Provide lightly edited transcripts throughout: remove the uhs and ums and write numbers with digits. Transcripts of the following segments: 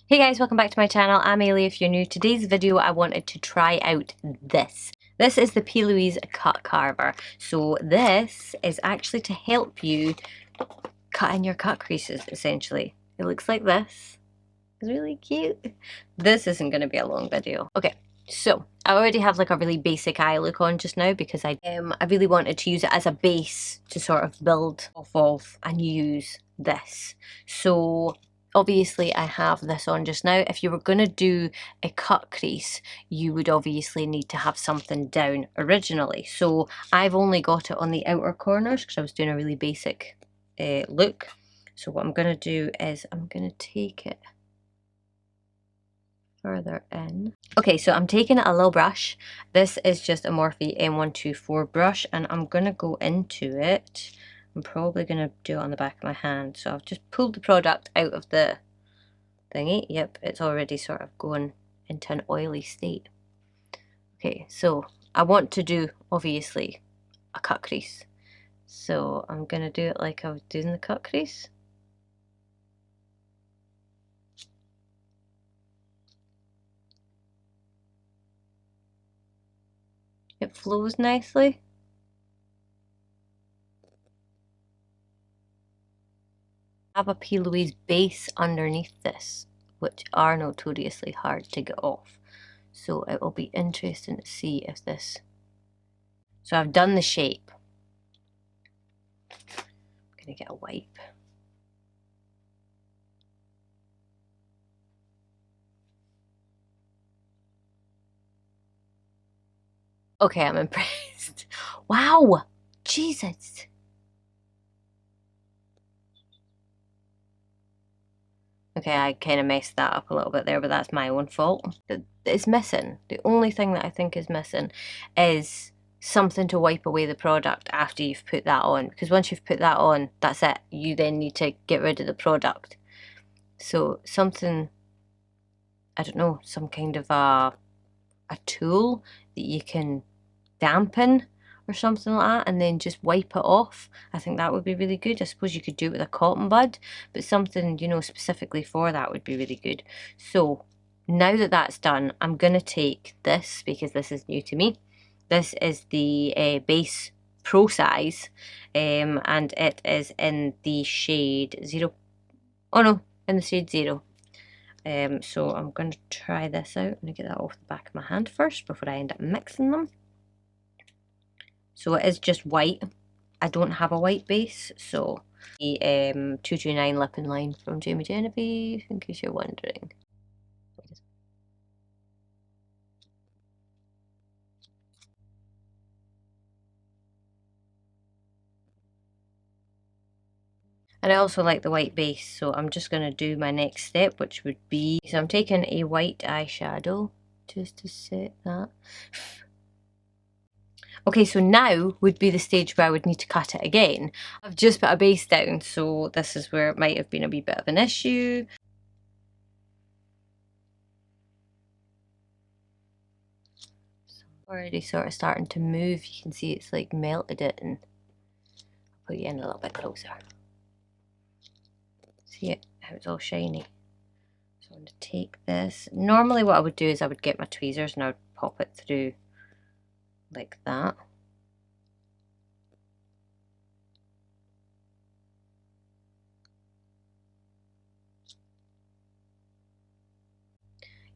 Hey guys, welcome back to my channel. I'm Ailey if you're new. Today's video I wanted to try out this. This is the Plouise cut carver. So this is actually to help you cut in your cut creases essentially. It looks like this. It's really cute. This isn't going to be a long video. Okay, so I already have like a really basic eye look on just now because I really wanted to use it as a base to sort of build off of and use this. So obviously I have this on just now. If you were going to do a cut crease, you would obviously need to have something down originally. So I've only got it on the outer corners because I was doing a really basic look. So what I'm going to do is I'm going to take it further in. Okay, so I'm taking a little brush. This is just a Morphe M124 brush and I'm going to go into it. I'm probably going to do it on the back of my hand. So I've just pulled the product out of the thingy. Yep, it's already sort of going into an oily state. Okay, so I want to do, obviously, a cut crease. So I'm going to do it like I was doing the cut crease. It flows nicely. I have a Plouise base underneath this, which are notoriously hard to get off. So it will be interesting to see if this... So I've done the shape. I'm going to get a wipe. Okay, I'm impressed. Wow! Jesus! Okay, I kind of messed that up a little bit there, but that's my own fault. It's missing. The only thing that I think is missing is something to wipe away the product after you've put that on. Because once you've put that on, that's it. You then need to get rid of the product. So something, I don't know, some kind of a tool that you can dampen or something like that and then just wipe it off. I think that would be really good. I suppose you could do it with a cotton bud, but something, you know, specifically for that would be really good. So now that that's done, I'm going to take this because this is new to me. This is the base pro size and it is in the shade 0. Oh no, in the shade 0. So I'm going to try this out. I'm going to get that off the back of my hand first before I end up mixing them. So it is just white. I don't have a white base, so the 229 lip and line from Jamie Genevieve, in case you're wondering. And I also like the white base, so I'm just going to do my next step, which would be, so I'm taking a white eyeshadow just to set that. Okay, so now would be the stage where I would need to cut it again. I've just put a base down, so this is where it might have been a wee bit of an issue. Already sort of starting to move. You can see it's like melted it, and I'll put you in a little bit closer. See it, how it's all shiny. So I'm going to take this. Normally what I would do is I would get my tweezers and I would pop it through like that.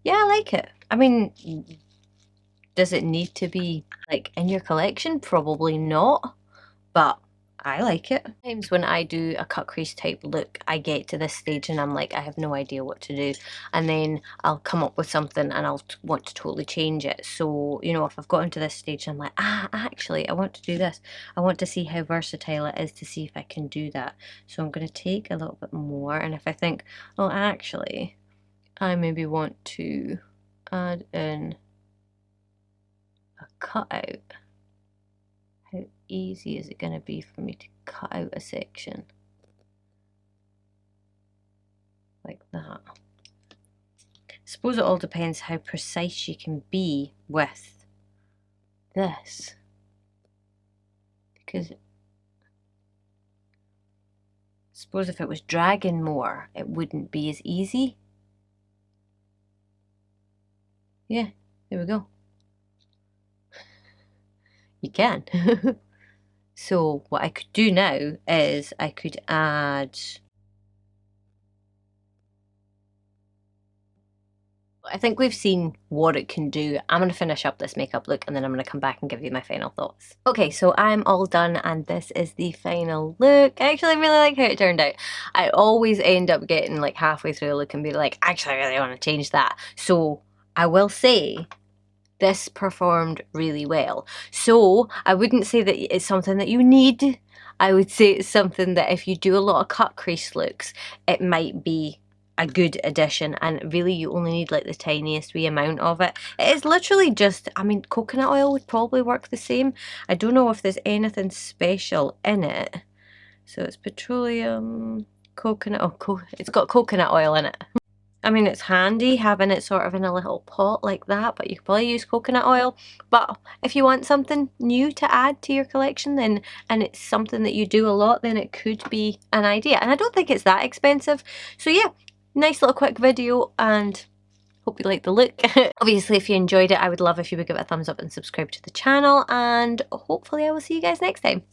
Yeah, I like it. I mean, does it need to be like in your collection? Probably not, but I like it. Sometimes when I do a cut crease type look, I get to this stage and I'm like, I have no idea what to do. And then I'll come up with something and I'll want to totally change it. So, you know, if I've gotten to this stage, I'm like, actually, I want to do this. I want to see how versatile it is to see if I can do that. So I'm going to take a little bit more. And if I think, oh, actually, I maybe want to add in a cutout. How easy is it going to be for me to cut out a section like that? I suppose it all depends how precise you can be with this, because I suppose if it was dragging more, it wouldn't be as easy. yeah, there we go. You can. So what I could do now is I could add, I think we've seen what it can do. I'm going to finish up this makeup look and then I'm going to come back and give you my final thoughts. Okay, so I'm all done and this is the final look. I actually really like how it turned out. I always end up getting like halfway through a look and be like, actually I really want to change that. So I will say this performed really well. So I wouldn't say that it's something that you need. I would say it's something that if you do a lot of cut crease looks, it might be a good addition, and really you only need like the tiniest wee amount of it. It is literally just, I mean, coconut oil would probably work the same. I don't know if there's anything special in it. So it's petroleum, coconut, oh, it's got coconut oil in it. I mean, it's handy having it sort of in a little pot like that, but you could probably use coconut oil. But if you want something new to add to your collection, then, and it's something that you do a lot, then it could be an idea. And I don't think it's that expensive. So yeah, nice little quick video, and hope you like the look. Obviously, if you enjoyed it, I would love if you would give it a thumbs up and subscribe to the channel, and hopefully I will see you guys next time.